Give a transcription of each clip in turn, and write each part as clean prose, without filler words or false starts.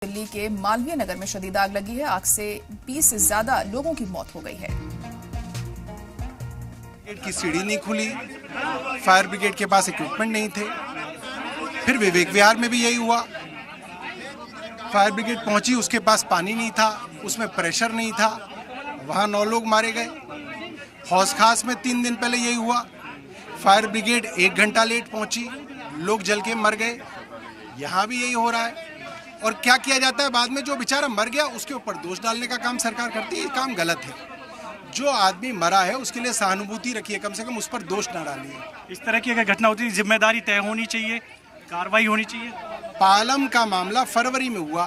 दिल्ली के मालवीय नगर में शदीद आग लगी है। आग से 20 से ज्यादा लोगों की मौत हो गई है। ब्रिगेड की सीढ़ी नहीं खुली, फायर ब्रिगेड के पास इक्विपमेंट नहीं थे। फिर विवेक विहार में भी यही हुआ, फायर ब्रिगेड पहुंची, उसके पास पानी नहीं था, उसमें प्रेशर नहीं था, वहां 9 लोग मारे गए। हौस खास में 3 दिन पहले यही हुआ, फायर ब्रिगेड 1 घंटा लेट पहुंची, लोग जल के मर गए। यहाँ भी यही हो रहा है। और क्या किया जाता है बाद में, जो बेचारा मर गया उसके ऊपर दोष डालने का काम सरकार करती है। ये काम गलत है। जो आदमी मरा है उसके लिए सहानुभूति रखिए, कम से कम उस पर दोष ना डालिए। इस तरह की अगर घटना होती है जिम्मेदारी तय होनी चाहिए, कार्रवाई होनी चाहिए। पालम का मामला फरवरी में हुआ,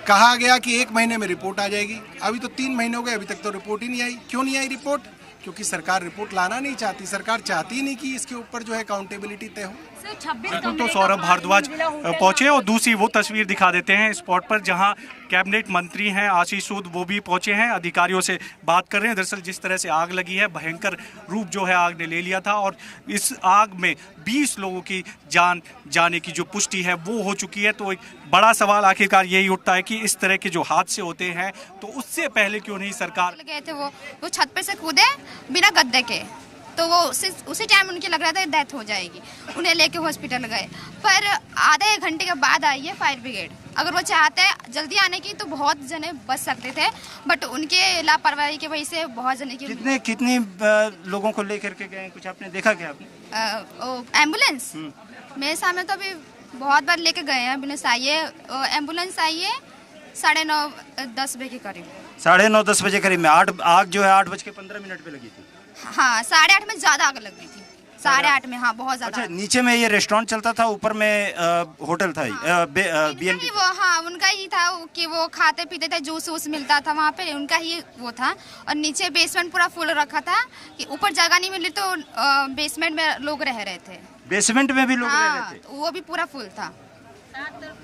कहा गया कि 1 महीने में रिपोर्ट आ जाएगी। अभी तो 3 महीने हो गए, अभी तक तो रिपोर्ट ही नहीं आई। क्यों नहीं आई रिपोर्ट? क्योंकि सरकार रिपोर्ट लाना नहीं चाहती। सरकार चाहती ही नहीं कि इसके ऊपर जो है अकाउंटेबिलिटी तय हो। तो सौरभ भारद्वाज पहुंचे और दूसरी वो तस्वीर दिखा देते हैं स्पॉट पर जहां कैबिनेट मंत्री हैं आशीष सूद, वो भी पहुंचे हैं, अधिकारियों से बात कर रहे हैं। दरअसल जिस तरह से आग लगी है, भयंकर रूप जो है आग ने ले लिया था और इस आग में 20 लोगों की जान जाने की जो पुष्टि है वो हो चुकी है। तो एक बड़ा सवाल आखिरकार यही उठता है कि इस तरह के जो हादसे होते हैं तो उससे पहले क्यों नहीं सरकार गए थे। वो छत पे से कूदे बिना गद्दे के, तो वो उसी टाइम उनके लग रहा था डेथ हो जाएगी, उन्हें लेके हॉस्पिटल गए। पर आधे 1 घंटे के बाद आई है फायर ब्रिगेड। अगर वो चाहते जल्दी आने की तो बहुत जने बच सकते थे, बट उनके लापरवाही की वजह से बहुत जने की। कितने लोगों को लेकर के गए, कुछ आपने देखा क्या आपने? एम्बुलेंस मेरे सामने तो अभी बहुत बार लेके गए हैं। एम्बुलेंस आई है, एम्बुलेंस आई है 9:30-10 बजे के करीब। 9:30-10 बजे करीब में आग जो है 8:15 पे लगी थी। हाँ, 8:30 में ज्यादा आग लग गई थी। 8:30 में, हाँ, बहुत ज्यादा। अच्छा, नीचे में ये रेस्टोरेंट चलता था, ऊपर में होटल था। B&B वो, हाँ, उनका ही था कि वो खाते पीते थे, जूस वूस मिलता था वहाँ पे, उनका ही वो था। और नीचे बेसमेंट पूरा फुल रखा था कि ऊपर जगह नहीं मिली तो बेसमेंट में लोग रह रहे थे। बेसमेंट में भी लोग रह रहे थे? वो भी पूरा फुल था।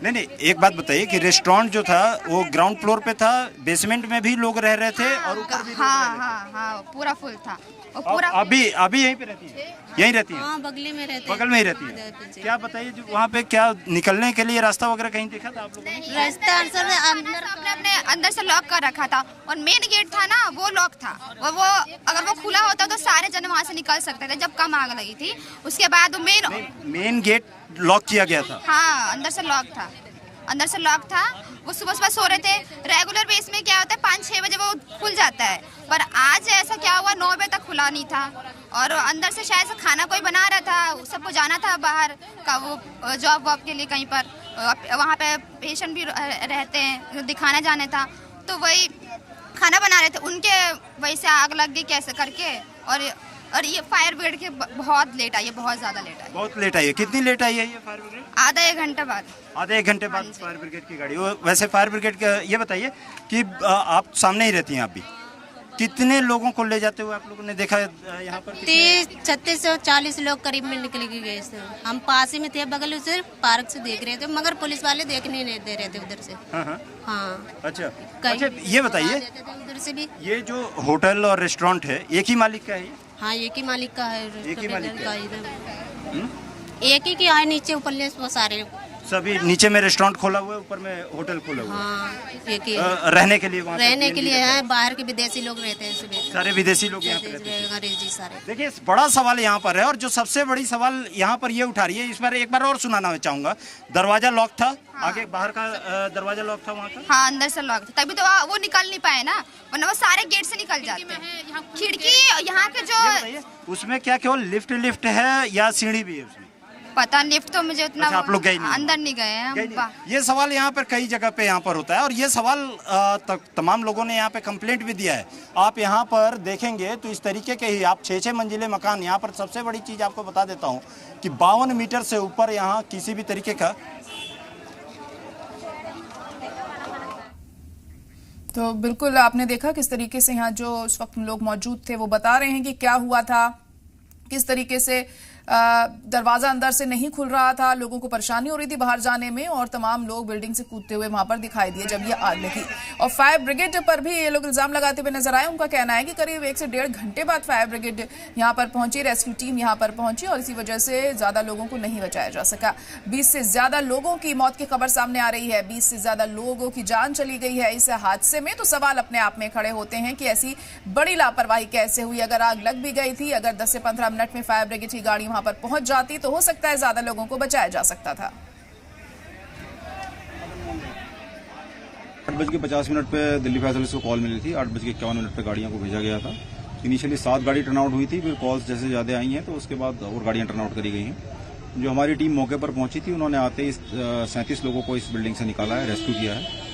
नहीं, एक बात बताइए कि रेस्टोरेंट जो था वो ग्राउंड फ्लोर पे था, बेसमेंट में भी लोग रह रहे थे और ऊपर भी हाँ, पूरा फुल था। और पूरा अभी यहीं पे रहती है? यहीं रहती है? हाँ, बगल में रहते हैं। बगल में ही रहती है। क्या बताइए, जो वहाँ पे क्या निकलने के लिए रास्ता वगैरह कहीं देखा था आप लोगों ने? रास्ता अपने अंदर से लॉक कर रखा था और मेन गेट था ना, वो लॉक था। और वो अगर वो खुला होता तो सारे जन वहाँ से निकल सकते थे जब कम आग लगी थी। उसके बाद मेन गेट लॉक किया गया था। हाँ, अंदर से लॉक था, अंदर से लॉक था। वो सुबह सो रहे थे। रेगुलर बेस में क्या होता है, 5-6 बजे वो खुल जाता है, पर आज ऐसा क्या हुआ, 9 बजे तक खुला नहीं था। और अंदर से शायद से खाना कोई बना रहा था, सबको जाना था बाहर का, वो जॉब वॉब के लिए कहीं पर। वहाँ पे पेशेंट भी रहते हैं, दिखाने जाने था, तो वही खाना बना रहे थे, उनके वही से आग लग गई कैसे करके। और ये फायर ब्रिगेड के बहुत लेट आई है, बहुत ज़्यादा लेट आई। बहुत लेट आई है? कितनी लेट आई है ये फायर ब्रिगेड? आधा 1 घंटे बाद। आधे 1 घंटे बाद फायर ब्रिगेड की गाड़ी। वैसे फायर ब्रिगेड का ये बताइए कि आप सामने ही रहती हैं, आप भी कितने लोगों को ले जाते हुए आप लोगों ने देखा यहाँ पर? 30-36 लोग करीब में निकल के गए थे। हम पास ही में थे, बगल से पार्क से देख रहे थे, मगर पुलिस वाले देखने नहीं दे रहे थे उधर से। हाँ। अच्छा, ये बताइए, उधर से भी ये जो होटल और रेस्टोरेंट है एक ही मालिक का है ये? हाँ, एक ही मालिक का है। एक ही मालिक का? एक ही है, नीचे ऊपर वो सारे सभी नीचे में रेस्टोरेंट खोला हुआ है, ऊपर में होटल खोला हुआ है। हाँ, एक ही रहने के लिए, वहाँ रहने के लिए है। बाहर के विदेशी लोग रहते हैं, सारे विदेशी लोग यहाँ पे रहते हैं। अंग्रेजी सारे। देखिए, बड़ा सवाल यहाँ पर है और जो सबसे बड़ी सवाल यहाँ पर ये उठा रही है, इस पर एक बार और सुनाना मैं चाहूंगा। दरवाजा लॉक था, आगे बाहर का दरवाजा लॉक था वहाँ का? हाँ, अंदर से लॉक था, तभी तो वो निकल नहीं पाए ना, वरना वो सारे गेट से निकल जाते। खिड़की यहाँ के जो, उसमें क्या केवल लिफ्ट है या सीढ़ी भी है उसमें? पता लिफ्ट तो मुझे उतना। अच्छा, आप लोग गए नहीं? अंदर नहीं गए हैं। ये सवाल यहाँ पर कई जगह पे यहाँ पर होता है और ये सवाल तमाम लोगों ने यहाँ पे कंप्लेंट भी दिया है। आप यहाँ पर देखेंगे तो इस तरीके के ही आप 6-6 मंजिले मकान, यहाँ पर सबसे बड़ी चीज़ आपको बता देता हूँ कि 52 मीटर से ऊपर यहाँ किसी भी तरीके का। तो बिल्कुल आपने देखा किस तरीके से यहाँ जो उस वक्त लोग मौजूद थे वो बता रहे हैं कि क्या हुआ था, किस तरीके से दरवाजा अंदर से नहीं खुल रहा था, लोगों को परेशानी हो रही थी बाहर जाने में और तमाम लोग बिल्डिंग से कूदते हुए वहां पर दिखाई दिए जब ये आग लगी। और फायर ब्रिगेड पर भी ये लोग इल्जाम लगाते हुए नजर आए। उनका कहना है कि करीब 1 से 1.5 घंटे बाद फायर ब्रिगेड यहां पर पहुंची, रेस्क्यू टीम यहां पर पहुंची और इसी वजह से ज्यादा लोगों को नहीं बचाया जा सका। 20 से ज्यादा लोगों की मौत की खबर सामने आ रही है, 20 से ज्यादा लोगों की जान चली गई है इस हादसे में। तो सवाल अपने आप में खड़े होते हैं कि ऐसी बड़ी लापरवाही कैसे हुई। अगर आग लग भी गई थी, अगर 10 से 15 मिनट में फायर ब्रिगेड की गाड़ी वहां पर पहुंच जाती तो हो सकता है ज्यादा लोगों को बचाया जा सकता था। 8:50 पे दिल्ली फायर सर्विस को कॉल मिली थी। 8:51 पे गाड़ियों को भेजा गया था। इनिशियली 7 गाड़ी टर्न आउट हुई थी, फिर कॉल्स जैसे ज़्यादा आई हैं तो उसके बाद और गाड़ियां टर्न आउट करी गई हैं। जो हमारी टीम मौके पर पहुंची थी उन्होंने आते ही 37 लोगों को इस बिल्डिंग से निकाला है, रेस्क्यू किया है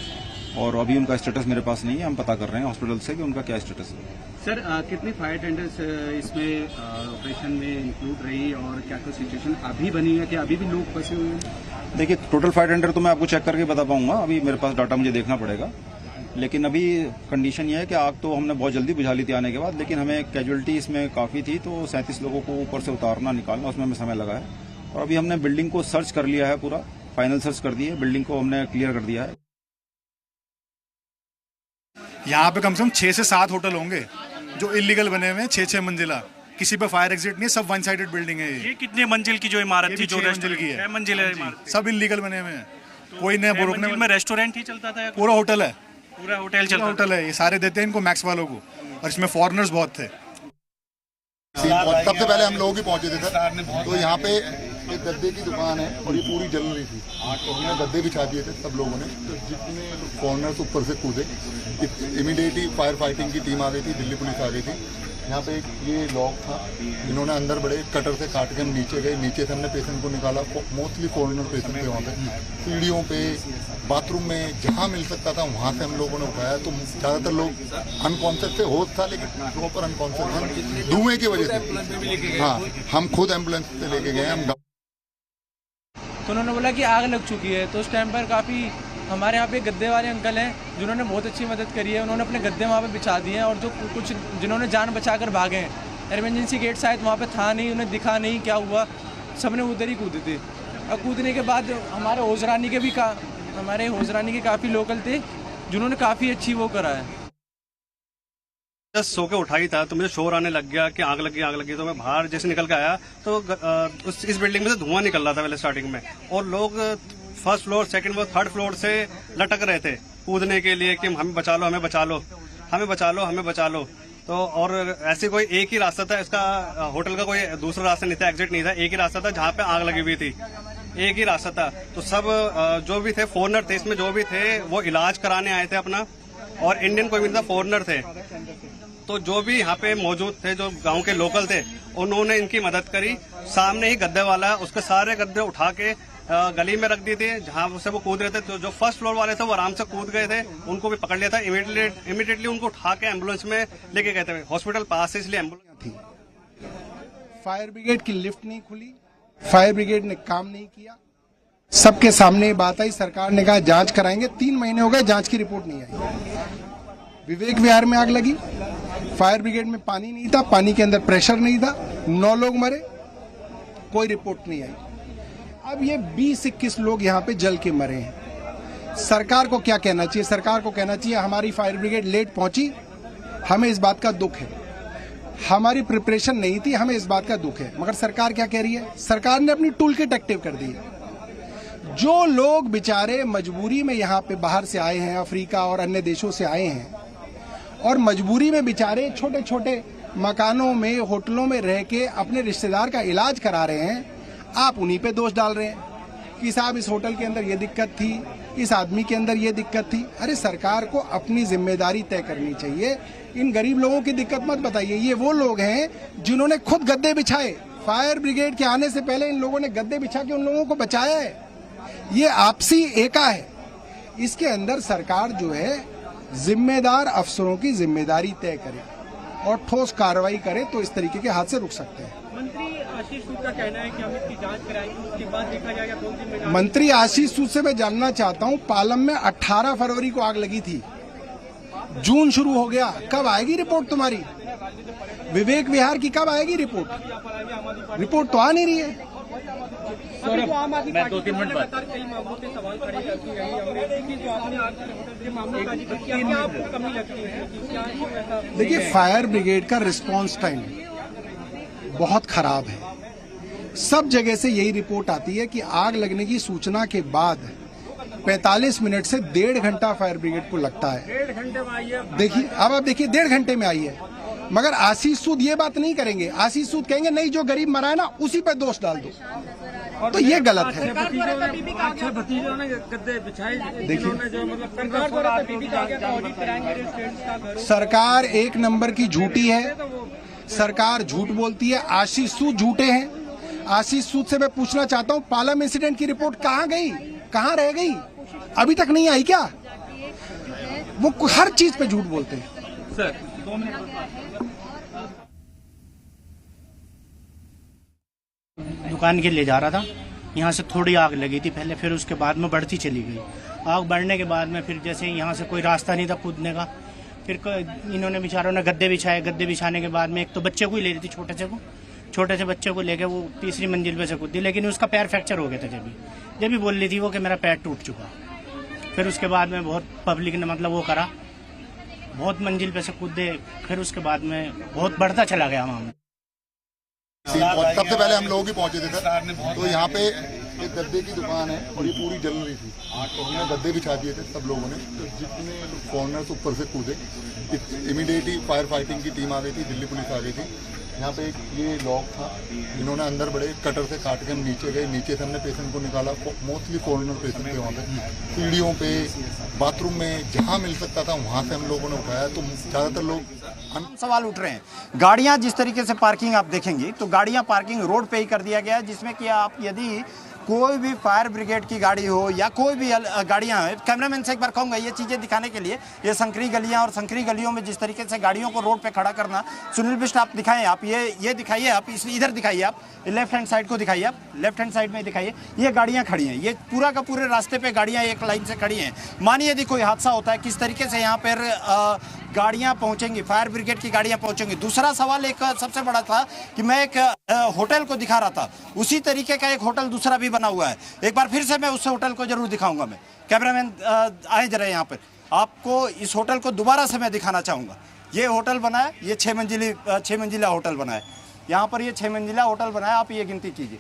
और अभी उनका स्टेटस मेरे पास नहीं है। हम पता कर रहे हैं हॉस्पिटल से कि उनका क्या स्टेटस है। सर कितनी फायर टेंडर्स इसमें ऑपरेशन में इंक्लूड रही और क्या क्या सिचुएशन अभी बनी है कि अभी भी लोग फंसे हुए हैं? देखिए टोटल फायर टेंडर तो मैं आपको चेक करके बता पाऊंगा, अभी मेरे पास डाटा मुझे देखना पड़ेगा। लेकिन अभी कंडीशन ये है कि आग तो हमने बहुत जल्दी बुझा ली थी आने के बाद, लेकिन हमें कैजुअलिटी इसमें काफ़ी थी तो 37 लोगों को ऊपर से उतारना निकालना उसमें हमें समय लगा है। और अभी हमने बिल्डिंग को सर्च कर लिया है, पूरा फाइनल सर्च कर दी है, बिल्डिंग को हमने क्लियर कर दिया है। यहाँ पे कम से कम 6 से 7 होटल होंगे जो इलीगल बने हुए हैं, 6-6 मंजिला। किसी पे फायर एग्जिट नहीं है, सब वन साइडेड बिल्डिंग है। ये कितने मंजिल की जो इमारत थी? 6 मंजिल की है। 6 मंजिल है इमारत, सब इलीगल बने हुए हैं। कोई नहीं रोकने में रेस्टोरेंट ही चलता था? पूरा होटल है, पूरा होटल चलता होटल है। ये सारे देते हैं इनको मैक्स वालों को और इसमें फॉरेनर्स बहुत थे। सबसे पहले हम लोग ही पहुंचे थे सर, तो यहाँ पे एक गद्दे की दुकान है और ये पूरी जल रही थी तो हमने गद्दे बिछा दिए थे सब लोगों ने। तो जितने फॉरेनर्स ऊपर से कूदे, इमीडिएटली फायर फाइटिंग की टीम आ गई थी, दिल्ली पुलिस आ गई थी। यहाँ पे ये लॉक था, इन्होंने अंदर बड़े कटर से काट के हम नीचे गए, नीचे से हमने पेशेंट को निकाला। मोस्टली फॉरेनर पेशेंट थे वहाँ पे, सीढ़ियों पे, बाथरूम में, जहाँ मिल सकता था वहाँ से हम लोगों ने उठाया। तो ज़्यादातर लोग अनकॉन्शियस थे, होश था लेकिन प्रॉपर अनकॉन्शियस थे धुएं की वजह से। हाँ, हम खुद एम्बुलेंस से लेके गए। हम तो उन्होंने बोला कि आग लग चुकी है। तो उस टाइम पर काफ़ी हमारे यहाँ पे गद्दे वाले अंकल हैं जिन्होंने बहुत अच्छी मदद करी है। उन्होंने अपने गद्दे वहाँ पे बिछा दिए हैं और जो कुछ जिन्होंने जान बचाकर भागे हैं, इमरजेंसी गेट शायद वहाँ पे था नहीं, उन्हें दिखा नहीं क्या हुआ, सबने उधर ही कूदे थे। और कूदने के बाद हमारे होजरानी के काफ़ी लोकल थे जिन्होंने काफ़ी अच्छी वो करा है। जस्ट सो के उठा ही था तो मुझे शोर आने लग गया कि आग लगी। तो मैं बाहर जैसे निकल के आया तो इस बिल्डिंग में से धुआं निकल रहा था पहले स्टार्टिंग में, और लोग first floor, second floor, third floor से लटक रहे थे कूदने के लिए कि हमें बचा लो, हमें बचा लो, हमें बचा लो, हमें बचा लो। तो और ऐसे कोई एक ही रास्ता था, इसका होटल का कोई दूसरा रास्ता नहीं था, एग्जिट नहीं था, एक ही रास्ता था जहाँ पे आग लगी हुई थी, एक ही रास्ता था। तो सब जो भी थे फॉरेनर थे, इसमें जो भी थे वो इलाज कराने आए थे अपना, और इंडियन कोई भी नहीं था, फॉरेनर थे। तो जो भी यहाँ पे मौजूद थे, जो गांव के लोकल थे, उन्होंने इनकी मदद करी। सामने ही गद्दे वाला है, उसके सारे गद्दे उठा के गली में रख दिए थे जहाँ से वो कूद रहे थे। तो जो फर्स्ट फ्लोर वाले थे वो आराम से कूद गए थे, उनको भी पकड़ लिया था। इमीडिएटली उनको उठा के एम्बुलेंस में लेके गए थे, हॉस्पिटल पास से, इसलिए एम्बुलेंस थी। फायर ब्रिगेड की लिफ्ट नहीं खुली, फायर ब्रिगेड ने काम नहीं किया। सबके सामने बात आई, सरकार ने कहा जांच कराएंगे, 3 महीने हो गए जांच की रिपोर्ट नहीं आई। विवेक विहार में आग लगी, फायर ब्रिगेड में पानी नहीं था, पानी के अंदर प्रेशर नहीं था, 9 लोग मरे, कोई रिपोर्ट नहीं आई। अब ये 20-21 लोग यहाँ पे जल के मरे हैं। सरकार को क्या कहना चाहिए? सरकार को कहना चाहिए हमारी फायर ब्रिगेड लेट पहुंची, हमें इस बात का दुख है, हमारी प्रिपरेशन नहीं थी, हमें इस बात का दुख है। मगर सरकार क्या कह रही है? सरकार ने अपनी टूल किट एक्टिव कर दी है। जो लोग बेचारे मजबूरी में यहाँ पे बाहर से आए हैं, अफ्रीका और अन्य देशों से आए हैं, और मजबूरी में बेचारे छोटे छोटे मकानों में, होटलों में रह के अपने रिश्तेदार का इलाज करा रहे हैं, आप उन्हीं पे दोष डाल रहे हैं कि साहब इस होटल के अंदर ये दिक्कत थी, इस आदमी के अंदर ये दिक्कत थी। अरे सरकार को अपनी जिम्मेदारी तय करनी चाहिए। इन गरीब लोगों की दिक्कत मत बताइए। ये वो लोग हैं जिन्होंने खुद गद्दे बिछाए, फायर ब्रिगेड के आने से पहले इन लोगों ने गद्दे बिछा के उन लोगों को बचाया है। ये आपसी एका है। इसके अंदर सरकार जो है जिम्मेदार अफसरों की जिम्मेदारी तय करे और ठोस कार्रवाई करे तो इस तरीके के हादसे रुक सकते हैं। मंत्री आशीष सूद का कहना है कि हम इसकी जांच कराएंगे, उसके बाद देखा जाएगा कौन जिम्मेदार। मंत्री आशीष सूद से मैं जानना चाहता हूं, पालम में 18 फरवरी को आग लगी थी, जून शुरू हो गया, कब आएगी रिपोर्ट तुम्हारी? विवेक विहार की कब आएगी रिपोर्ट? रिपोर्ट तो आ नहीं रही है। मैं 2-3 मिनट बाद देखिए, फायर ब्रिगेड का रिस्पांस टाइम बहुत खराब है। सब जगह से यही रिपोर्ट आती है कि आग लगने की सूचना के बाद 45 मिनट से 1.5 घंटा फायर ब्रिगेड को लगता है। 1.5 घंटे में आई है। देखिए, अब आप देखिए 1.5 घंटे में आई है, मगर आशीष सूद ये बात नहीं करेंगे। आशीष सूद कहेंगे नहीं, जो गरीब मरा है ना उसी पे दोष डाल दो, तो ये गलत है। देखिए, सरकार एक नंबर की झूठी है, सरकार झूठ बोलती है। आशीष सूद झूठे हैं। आशीष सूद से मैं पूछना चाहता हूँ, पालम इंसिडेंट की रिपोर्ट कहाँ गई, कहाँ रह गई, अभी तक नहीं आई क्या? वो हर चीज पे झूठ बोलते हैं। सर, दुकान के लिए जा रहा था, यहाँ से थोड़ी आग लगी थी पहले, फिर उसके बाद में बढ़ती चली गई। आग बढ़ने के बाद में फिर जैसे यहाँ से कोई रास्ता नहीं था कूदने का, फिर इन्होंने बेचारों ने गद्दे बिछाए। गद्दे बिछाने के बाद में एक तो बच्चे को ही ले रही थी, छोटे से बच्चे को लेके वो 3री मंजिल पे से कूदी, लेकिन उसका पैर फ्रैक्चर हो गया था। जब भी बोल रही थी वो कि मेरा पैर टूट चुका। फिर उसके बाद में बहुत पब्लिक ने मतलब वो करा, बहुत मंजिल पे से कूदे, फिर उसके बाद में बहुत बढ़ता चला गया मामला। सबसे पहले हम लोग ही पहुंचे थे सर, तो यहाँ पे एक गद्दे की दुकान है और ये पूरी जल रही थी, तो हमने गद्दे बिछा दिए थे सब लोगों ने। तो जितने फॉरनर्स ऊपर से कूदे, इमीडिएटली फायर फाइटिंग की टीम आ गई थी, दिल्ली पुलिस आ गई थी। यहाँ पे एक ये लॉक था, इन्होंने अंदर बड़े कटर से काट के हम नीचे गए, नीचे से हमने पेशेंट को निकाला। मोस्टली फॉरनर पेशेंट थे वहाँ पे, सीढ़ियों पे, बाथरूम में, जहाँ मिल सकता था वहाँ से हम लोगों ने उठाया। तो ज़्यादातर लोग सवाल उठ रहे हैं। गाड़ियाँ जिस तरीके से पार्किंग आप देखेंगी तो गाड़ियाँ पार्किंग रोड पे ही कर दिया गया है, जिसमें कि आप यदि कोई भी फायर ब्रिगेड की गाड़ी हो या कोई भी गाड़ियां हैं, कैमरामैन से एक बार कहूँगा ये चीज़ें दिखाने के लिए, ये संकरी गलियां और संकरी गलियों में जिस तरीके से गाड़ियों को रोड पे खड़ा करना। सुनील बिष्ट आप दिखाएं, आप ये दिखाइए, आप इधर दिखाइए, आप लेफ्ट हैंड साइड को दिखाइए, आप लेफ्ट हैंड साइड में दिखाइए। ये गाड़ियाँ खड़ी हैं, ये पूरा का पूरे रास्ते पे गाड़ियाँ एक लाइन से खड़ी हैं। मानिए यदि कोई हादसा होता है, किस तरीके से यहाँ पर गाड़ियाँ पहुँचेंगी, फायर ब्रिगेड की गाड़ियाँ पहुँचेंगी। दूसरा सवाल एक सबसे बड़ा था कि मैं एक होटल को दिखा रहा था, उसी तरीके का एक होटल दूसरा भी बना हुआ है। एक बार फिर से मैं उस होटल को जरूर दिखाऊंगा। मैं कैमरामैन आए जरा यहाँ पर, आपको इस होटल को दोबारा से मैं दिखाना चाहूँगा। ये होटल बना है, ये 6 मंजिला होटल बना है। यहाँ पर ये 6 मंजिला होटल बना है, आप ये गिनती कीजिए।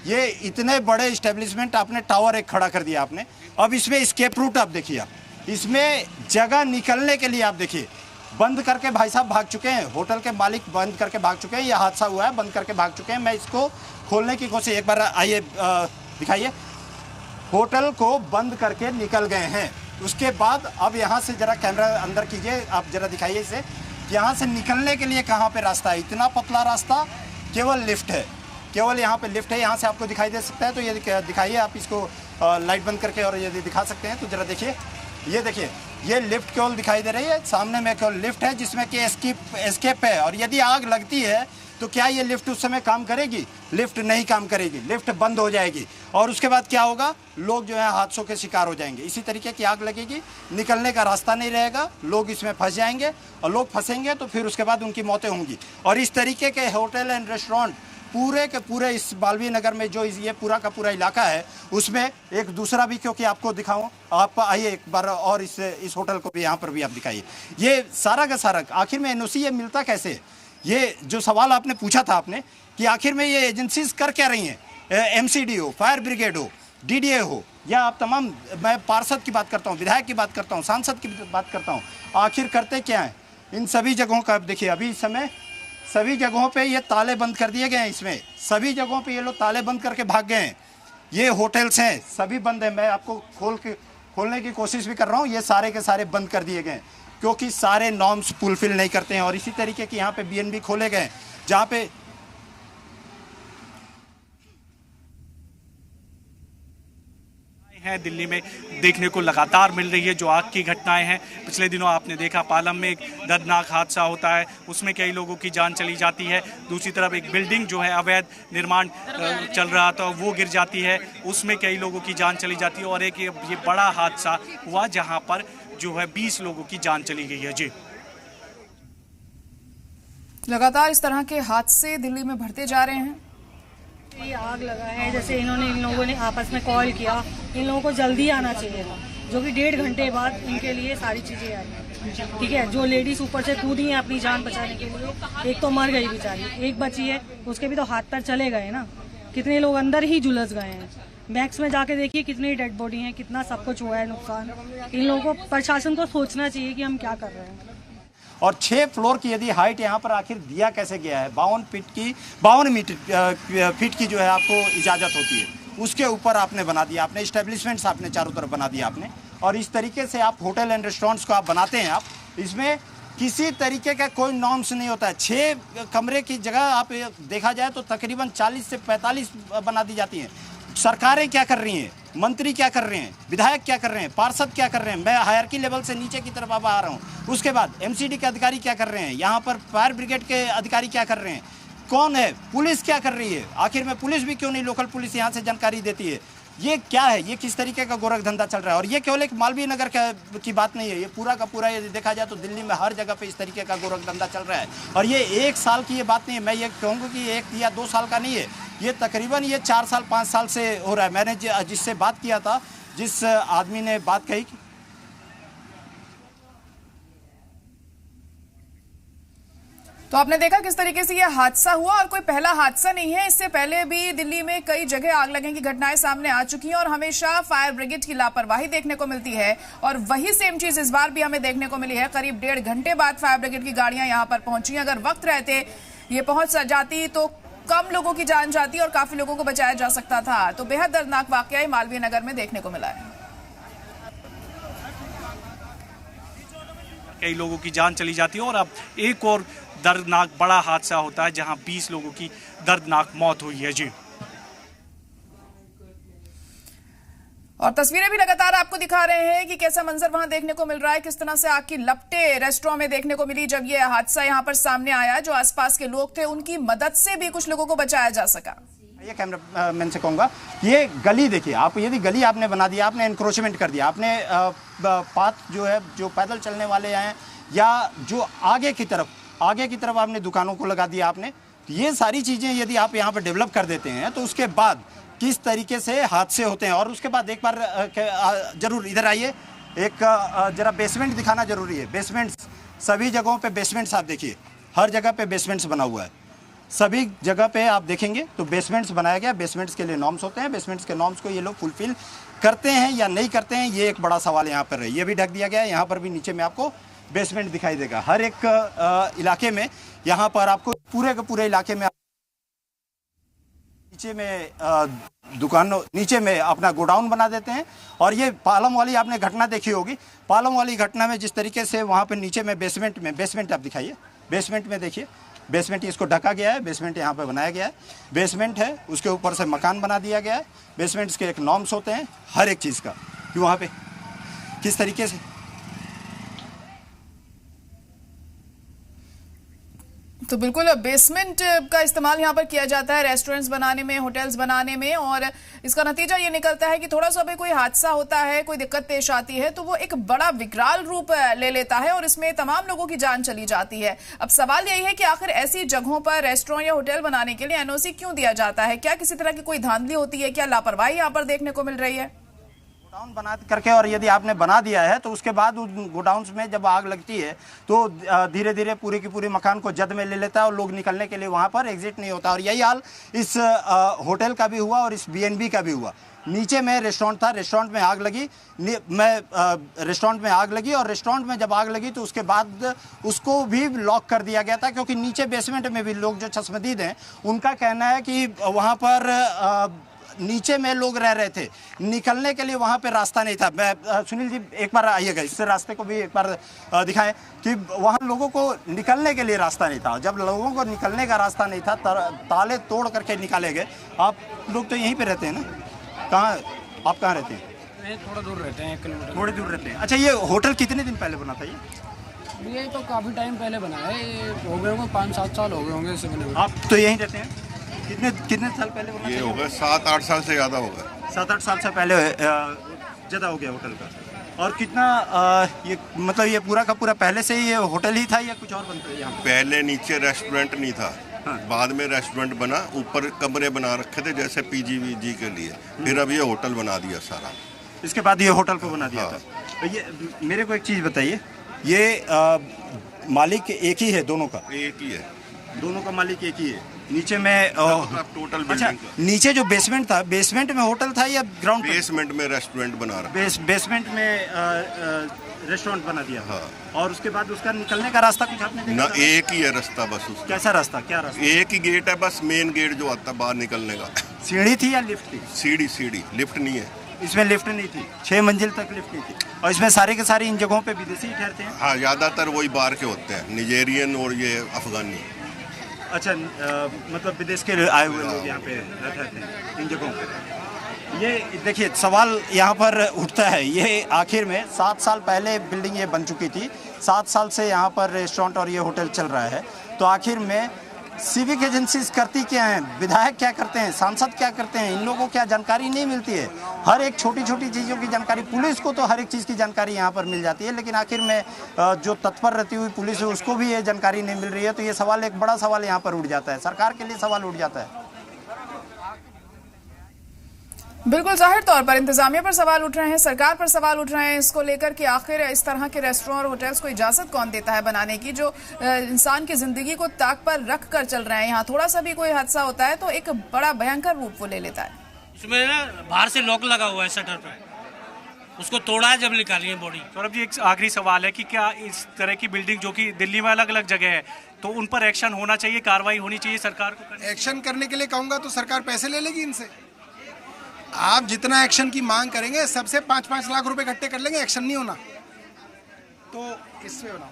ये इतने बड़े इस्टेब्लिशमेंट, आपने टावर एक खड़ा कर दिया आपने। अब इसमें एस्केप रूट आप देखिए, आप इसमें जगह निकलने के लिए आप देखिए, बंद करके भाई साहब भाग चुके हैं, होटल के मालिक बंद करके भाग चुके हैं। यह हादसा हुआ है, बंद करके भाग चुके हैं। मैं इसको खोलने की कोशिश, एक बार आइए दिखाइए। होटल को बंद करके निकल गए हैं। उसके बाद अब यहाँ से जरा कैमरा अंदर कीजिए, आप जरा दिखाइए इसे, यहाँ से निकलने के लिए कहाँ पे रास्ता है? इतना पतला रास्ता, केवल लिफ्ट है, केवल यहाँ पे लिफ्ट है। यहाँ से आपको दिखाई दे सकता है, तो ये दिखाइए आप इसको लाइट बंद करके, और यदि दिखा सकते हैं तो जरा देखिए। ये देखिए, ये लिफ्ट केवल दिखाई दे रही है, सामने में केवल लिफ्ट है जिसमें कि एस्केप है। और यदि आग लगती है तो क्या ये लिफ्ट उस समय काम करेगी? लिफ्ट नहीं काम करेगी, लिफ्ट बंद हो जाएगी। और उसके बाद क्या होगा? लोग जो है हादसों के शिकार हो जाएंगे। इसी तरीके की आग लगेगी, निकलने का रास्ता नहीं रहेगा, लोग इसमें फंस जाएंगे, और लोग फंसेंगे तो फिर उसके बाद उनकी मौतें होंगी। और इस तरीके के होटल एंड रेस्टोरेंट पूरे के पूरे इस बाल्मी नगर में जो ये पूरा का पूरा इलाका है, उसमें एक दूसरा भी, क्योंकि आपको दिखाऊं, आप आइए एक बार और इस होटल को भी यहाँ पर भी आप दिखाइए। ये सारा का सारा आखिर में एनओसी ये मिलता कैसे? ये जो सवाल आपने पूछा था आपने कि आखिर में ये एजेंसीज कर क्या रही हैं, एमसीडी हो, फायर ब्रिगेड हो, डीडीए हो, या आप तमाम, मैं पार्षद की बात करता हूँ, विधायक की बात करता हूँ, सांसद की बात करता हूँ, आखिर करते क्या हैं? इन सभी जगहों का आप देखिए, अभी इस समय सभी जगहों पे ये ताले बंद कर दिए गए हैं। इसमें सभी जगहों पे ये लोग ताले बंद करके भाग गए हैं। ये होटल्स हैं, सभी बंद हैं। मैं आपको खोलने की कोशिश भी कर रहा हूँ। ये सारे के सारे बंद कर दिए गए हैं क्योंकि सारे नॉर्म्स फुलफिल नहीं करते हैं। और इसी तरीके के यहाँ पे बीएनबी खोले गए जहाँ पे है दिल्ली में देखने को लगातार मिल रही है। जो आग की घटनाएं हैं, पिछले दिनों आपने देखा पालम में एक दर्दनाक हादसा होता है, उसमें कई लोगों की जान चली जाती है। दूसरी तरफ एक बिल्डिंग जो है अवैध निर्माण चल रहा था वो गिर जाती है, उसमें कई लोगों की जान चली जाती है। और एक ये बड़ा हादसा हुआ जहां पर जो है 20 लोगों की जान चली गई है। जी, लगातार इस तरह के हादसे दिल्ली में बढ़ते जा रहे हैं। ये आग लगा है, जैसे इन लोगों ने आपस में कॉल किया, इन लोगों को जल्दी आना चाहिए था, जो कि 1.5 घंटे बाद इनके लिए सारी चीज़ें आई। ठीक है, जो लेडीज ऊपर से कूदी हैं अपनी जान बचाने के लिए, एक तो मर गई बेचारी, एक बची है, उसके भी तो हाथ पैर चले गए ना। कितने लोग अंदर ही झुलस गए हैं। मैक्स में जाके देखिए कितनी डेड बॉडी है, कितना सब कुछ हुआ है नुकसान। इन लोगों को, प्रशासन को सोचना चाहिए कि हम क्या कर रहे हैं। और 6 फ्लोर की यदि हाइट यहाँ पर आखिर दिया कैसे गया है, 52 फीट की जो है आपको इजाज़त होती है, उसके ऊपर आपने बना दिया, आपने इस्टेब्लिशमेंट्स आपने चारों तरफ बना दिया आपने। और इस तरीके से आप होटल एंड रेस्टोरेंट्स को आप बनाते हैं, आप इसमें किसी तरीके का कोई नॉर्म्स नहीं होता है। 6 कमरे की जगह आप देखा जाए तो तकरीबन 40 से 45 बना दी जाती हैं। सरकारें क्या कर रही हैं, मंत्री क्या कर रहे हैं, विधायक क्या कर रहे हैं, पार्षद क्या कर रहे हैं, मैं हायरकी लेवल से नीचे की तरफ अब आ रहा हूँ। उसके बाद एमसीडी के अधिकारी क्या कर रहे हैं, यहाँ पर फायर ब्रिगेड के अधिकारी क्या कर रहे हैं, कौन है, पुलिस क्या कर रही है, आखिर में पुलिस भी क्यों नहीं, लोकल पुलिस यहाँ से जानकारी देती है। ये क्या है, ये किस तरीके का गोरख धंधा चल रहा है। और ये केवल एक मालवीय नगर की बात नहीं है, ये पूरा का पूरा यदि देखा जाए तो दिल्ली में हर जगह पे इस तरीके का गोरख धंधा चल रहा है। और ये 1 साल की ये बात नहीं है, मैं ये कहूँगा कि 1 या 2 साल का नहीं है, ये तकरीबन ये 4 साल 5 साल से हो रहा है। मैंने जिससे बात किया था, जिस आदमी ने बात कही, तो आपने देखा किस तरीके से यह हादसा हुआ, और कोई पहला हादसा नहीं है। इससे पहले भी दिल्ली में कई जगह आग लगने की घटनाएं सामने आ चुकी हैं और हमेशा फायर ब्रिगेड की लापरवाही देखने को मिलती है। और वही सेम चीज इस बार भी हमें देखने को मिली है। करीब 1.5 घंटे बाद फायर ब्रिगेड की गाड़ियां यहां पर पहुंची। अगर वक्त रहते ये पहुंच जाती तो कम लोगों की जान जाती और काफी लोगों को बचाया जा सकता था। तो बेहद दर्दनाक वाकया मालवीय नगर में देखने को मिला है। कई लोगों की जान चली जाती है और अब एक और दर्दनाक बड़ा हादसा होता है जहां 20 लोगों की दर्दनाक मौत हुई है। जी, और तस्वीरें भी लगातार आपको दिखा रहे हैं कि कैसा मंजर वहां देखने को मिल रहा है, किस तरह से आग की लपटें रेस्टोरेंट में देखने को मिली जब यह हादसा यहां पर सामने आया। जो आसपास के लोग थे उनकी मदद से भी कुछ लोगों को बचाया जा सका। ये कैमरा मैन से कहूँगा, ये गली देखिए आप, यदि गली आपने बना दिया, आपने इंक्रोचमेंट कर दिया, आपने पाथ जो है, जो पैदल चलने वाले हैं या जो आगे की तरफ आपने दुकानों को लगा दिया आपने, ये सारी चीज़ें यदि आप यहाँ पर डेवलप कर देते हैं तो उसके बाद किस तरीके से हादसे होते हैं। और उसके बाद एक बार जरूर इधर आइए, एक जरा बेसमेंट दिखाना जरूरी है। बेसमेंट्स सभी जगहों पे बेसमेंट्स आप देखिए, हर जगह पे बेसमेंट्स बना हुआ है, सभी जगह पे आप देखेंगे तो बेसमेंट्स बनाया गया। बेसमेंट्स के लिए नॉर्म्स होते हैं, बेसमेंट्स के नॉर्म्स को ये लोग फुलफिल करते हैं या नहीं करते हैं, ये एक बड़ा सवाल यहाँ पर है। ये भी ढक दिया गया है, यहाँ पर भी नीचे में आपको बेसमेंट दिखाई देगा। हर एक इलाके में यहाँ पर आपको पूरे के पूरे इलाके में नीचे में दुकानों, नीचे में अपना गोडाउन बना देते हैं। और ये पालम वाली आपने घटना देखी होगी, पालम वाली घटना में जिस तरीके से वहाँ पे नीचे में बेसमेंट आप दिखाइए, बेसमेंट में देखिए, बेसमेंट इसको ढका गया है, बेसमेंट यहाँ पे बनाया गया है, बेसमेंट है, उसके ऊपर से मकान बना दिया गया है। बेसमेंट्स के एक नॉर्म्स होते हैं हर एक चीज़ का कि वहाँ पे किस तरीके से। तो बिल्कुल बेसमेंट का इस्तेमाल यहाँ पर किया जाता है रेस्टोरेंट्स बनाने में, होटल्स बनाने में, और इसका नतीजा ये निकलता है कि थोड़ा सा भी कोई हादसा होता है, कोई दिक्कत पेश आती है तो वो एक बड़ा विकराल रूप ले लेता है और इसमें तमाम लोगों की जान चली जाती है। अब सवाल यही है कि आखिर ऐसी जगहों पर रेस्टोरेंट या होटल बनाने के लिए एनओसी क्यों दिया जाता है? क्या किसी तरह की कोई धांधली होती है? क्या लापरवाही यहाँ पर देखने को मिल रही है? गोडाउन बना करके, और यदि आपने बना दिया है तो उसके बाद उस गोडाउन्स में जब आग लगती है तो धीरे धीरे पूरे की पूरी मकान को जद में ले लेता है और लोग निकलने के लिए वहाँ पर एग्जिट नहीं होता। और यही हाल इस होटल का भी हुआ और इस बीएनबी का भी हुआ। नीचे में रेस्टोरेंट था, रेस्टोरेंट में आग लगी, रेस्टोरेंट में आग लगी, और रेस्टोरेंट में जब आग लगी तो उसके बाद उसको भी लॉक कर दिया गया था, क्योंकि नीचे बेसमेंट में भी लोग जो चश्मदीद हैं उनका कहना है कि वहाँ पर नीचे में लोग रह रहे थे, निकलने के लिए वहाँ पे रास्ता नहीं था। मैं सुनील जी एक बार आइएगा, इस रास्ते को भी एक बार दिखाएं कि वहाँ लोगों को निकलने के लिए रास्ता नहीं था। जब लोगों को निकलने का रास्ता नहीं था, ताले तोड़ करके निकाले गए। आप लोग तो यहीं पे रहते हैं ना? कहाँ, आप कहाँ रहते हैं? थोड़ा दूर रहते हैं, 1 किलोमीटर थोड़े दूर रहते हैं। अच्छा, ये होटल कितने दिन पहले बना था? ये तो काफ़ी टाइम पहले बना है, ये हो गए होंगे 5-7 साल हो गए होंगे इसे बने हुए। आप तो यहीं रहते हैं? कितने साल पहले बना? ये हो गए 7-8 साल से ज़्यादा हो गए। 7-8 साल से पहले ज़्यादा हो गया होटल का। और कितना ये मतलब ये पूरा का पूरा पहले से ही ये होटल ही था या कुछ और बनता है यहाँ? पहले नीचे रेस्टोरेंट नहीं था, बाद में रेस्टोरेंट बना, ऊपर कमरे बना रखे थे जैसे पीजीवीजी के लिए, फिर अब ये होटल बना दिया सारा। इसके बाद ये होटल को बना दिया था। तो ये मेरे को एक चीज़ बताइए, ये मालिक एक ही है दोनों का? एक ही है, दोनों का मालिक एक ही है। नीचे में टोटल अच्छा, नीचे जो बेसमेंट था, बेसमेंट में होटल था या ग्राउंड? बेसमेंट में रेस्टोरेंट बना रहा। बेसमेंट में रेस्टोरेंट बना दिया। हाँ। और उसके बाद उसका निकलने का रास्ता कुछ आपने देखा? ना, एक ही है रास्ता बस उसका। कैसा रास्ता, क्या रास्ता? एक ही गेट है बस, मेन गेट जो आता है बाहर निकलने का। सीढ़ी थी या लिफ्ट थी? सीढ़ी, लिफ्ट नहीं है इसमें। लिफ्ट नहीं थी, 6 मंजिल तक लिफ्ट नहीं थी। और इसमें सारे के सारे इन जगहों पे विदेशी ठहरते हैं? हाँ, ज्यादातर वही बाहर के होते हैं, निजेरियन और ये अफगानी। अच्छा, मतलब विदेश के आए हुए लोग यहाँ पे रहते हैं इन जगहों पे। ये देखिए सवाल यहाँ पर उठता है, ये आखिर में 7 साल पहले बिल्डिंग ये बन चुकी थी, 7 साल से यहाँ पर रेस्टोरेंट और ये होटल चल रहा है। तो आखिर में सिविक एजेंसीज करती क्या हैं, विधायक क्या करते हैं, सांसद क्या करते हैं, इन लोगों को क्या जानकारी नहीं मिलती है? हर एक छोटी छोटी चीज़ों की जानकारी, पुलिस को तो हर एक चीज़ की जानकारी यहाँ पर मिल जाती है, लेकिन आखिर में जो तत्पर रहती हुई पुलिस है उसको भी ये जानकारी नहीं मिल रही है। तो ये सवाल, एक बड़ा सवाल यहाँ पर उठ जाता है, सरकार के लिए सवाल उठ जाता है। बिल्कुल, जाहिर तौर पर इंतजामिया पर सवाल उठ रहे हैं, सरकार पर सवाल उठ रहे हैं इसको लेकर कि आखिर इस तरह के रेस्टोरेंट और होटल्स को इजाजत कौन देता है बनाने की, जो इंसान की जिंदगी को ताक पर रख कर चल रहे हैं। यहाँ थोड़ा सा भी कोई हादसा होता है तो एक बड़ा भयंकर रूप वो ले लेता है। इसमें ना बाहर से लॉक लगा हुआ है शटर पे, उसको तोड़ा है जब निकाली है बॉडी। सौरभ जी, एक आखिरी सवाल है कि क्या इस तरह की बिल्डिंग जो कि दिल्ली में अलग अलग जगह है, तो उन पर एक्शन होना चाहिए, कार्रवाई होनी चाहिए सरकार को? एक्शन करने के लिए कहूंगा तो सरकार पैसे ले लेगी इनसे। आप जितना एक्शन की मांग करेंगे, सबसे 5-5 लाख रुपए इकट्ठे कर लेंगे, एक्शन नहीं होना तो इससे होना।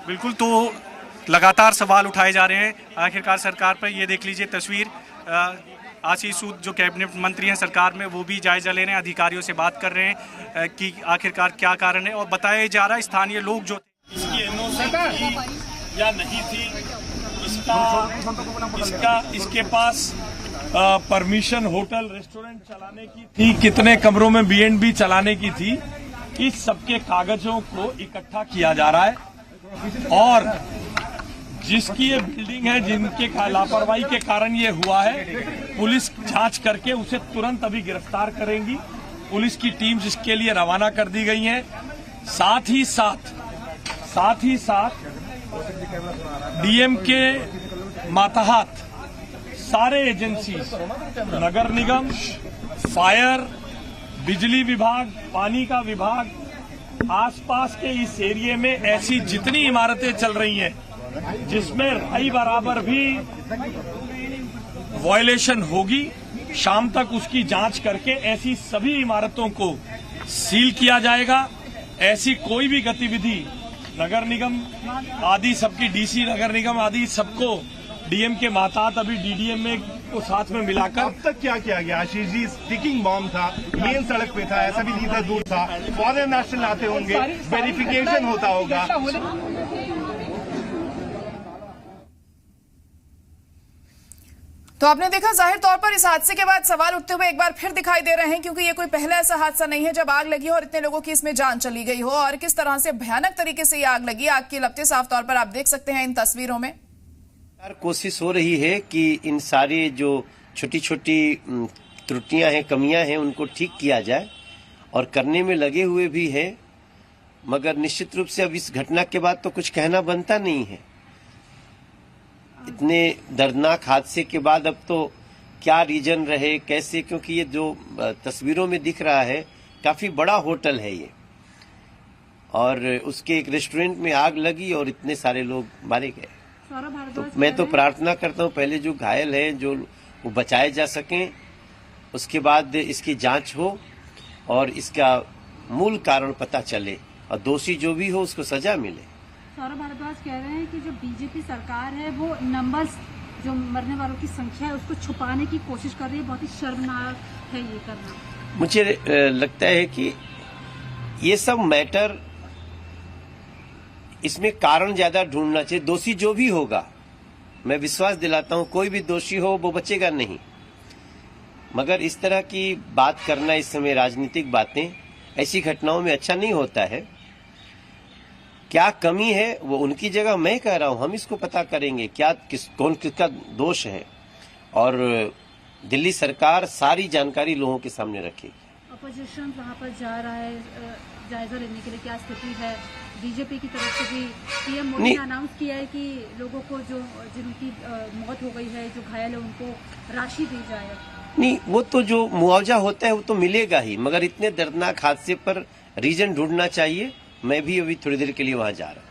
बिल्कुल, तो लगातार सवाल उठाए जा रहे हैं आखिरकार सरकार पर। ये देख लीजिए तस्वीर, आशीष सूद जो कैबिनेट मंत्री हैं सरकार में, वो भी जायजा ले रहे हैं, अधिकारियों से बात कर रहे हैं कि आखिरकार क्या कारण है। और बताया जा रहा है स्थानीय लोग जो इसकी एनओसी थी या नहीं थी, इसके पास परमिशन होटल रेस्टोरेंट चलाने की थी, कितने कमरों में B&B चलाने की थी, इस सबके कागजों को इकट्ठा किया जा रहा है। और जिसकी ये बिल्डिंग है, जिनके लापरवाही के कारण ये हुआ है, पुलिस जांच करके उसे तुरंत अभी गिरफ्तार करेंगी। पुलिस की टीम जिसके लिए रवाना कर दी गई है। साथ ही साथ डीएम के मातहत सारे एजेंसी, नगर निगम, फायर, बिजली विभाग, पानी का विभाग, आसपास के इस एरिया में ऐसी जितनी इमारतें चल रही हैं जिसमें राई बराबर भी वायलेशन होगी, शाम तक उसकी जांच करके ऐसी सभी इमारतों को सील किया जाएगा। ऐसी कोई भी गतिविधि नगर निगम आदि सबकी, डीसी नगर निगम आदि सबको, डीएम के मातहत अभी डीडीएम में को साथ में मिलाकर। अब तक क्या किया गया आशीष जी? स्टिकिंग बॉम्ब था, मेन सड़क पे था, ऐसा भी नहीं था दूर था, फॉरेन नेशनल आते होंगे, वेरिफिकेशन होता होगा। तो आपने देखा, जाहिर तौर पर इस हादसे के बाद सवाल उठते हुए एक बार फिर दिखाई दे रहे हैं, क्योंकि ये कोई पहला ऐसा हादसा नहीं है जब आग लगी हो और इतने लोगों की इसमें जान चली गई हो। और किस तरह से भयानक तरीके से ये आग लगी, आग की लपटें साफ तौर पर आप देख सकते हैं इन तस्वीरों में। कोशिश हो रही है कि इन सारी जो छोटी छोटी त्रुटियां हैं, कमियां हैं, उनको ठीक किया जाए और करने में लगे हुए भी है। मगर निश्चित रूप से अब इस घटना के बाद तो कुछ कहना बनता नहीं है। इतने दर्दनाक हादसे के बाद अब तो क्या रीजन रहे, कैसे, क्योंकि ये जो तस्वीरों में दिख रहा है काफी बड़ा होटल है ये, और उसके एक रेस्टोरेंट में आग लगी और इतने सारे लोग मारे गए। तो मैं तो प्रार्थना करता हूँ पहले जो घायल हैं जो वो बचाए जा सकें, उसके बाद इसकी जांच हो और इसका मूल कारण पता चले और दोषी जो भी हो उसको सजा मिले। सौरभ भारद्वाज कह रहे हैं कि जो बीजेपी सरकार है वो नंबर्स, जो मरने वालों की संख्या है, उसको छुपाने की कोशिश कर रही है। बहुत ही शर्मनाक है ये करना। मुझे लगता है कि ये सब मैटर, इसमें कारण ज्यादा ढूंढना चाहिए। दोषी जो भी होगा, मैं विश्वास दिलाता हूं कोई भी दोषी हो वो बचेगा नहीं, मगर इस तरह की बात करना इस समय राजनीतिक बातें ऐसी घटनाओं में अच्छा नहीं होता है। क्या कमी है वो उनकी जगह मैं कह रहा हूं, हम इसको पता करेंगे क्या कौन किसका दोष है, और दिल्ली सरकार सारी जानकारी लोगों के सामने रखेगी। अपोजिशन वहाँ पर जा रहा है जायजा लेने के लिए, क्या स्थिति है? बीजेपी की तरफ से भी पीएम मोदी ने अनाउंस किया है कि लोगों को जो जिनकी मौत हो गई है, जो घायल है, उनको राशि दी जाए। नहीं, वो तो जो मुआवजा होता है वो तो मिलेगा ही, मगर इतने दर्दनाक हादसे पर रीजन ढूंढना चाहिए। मैं भी अभी थोड़ी देर के लिए वहां जा रहा हूं।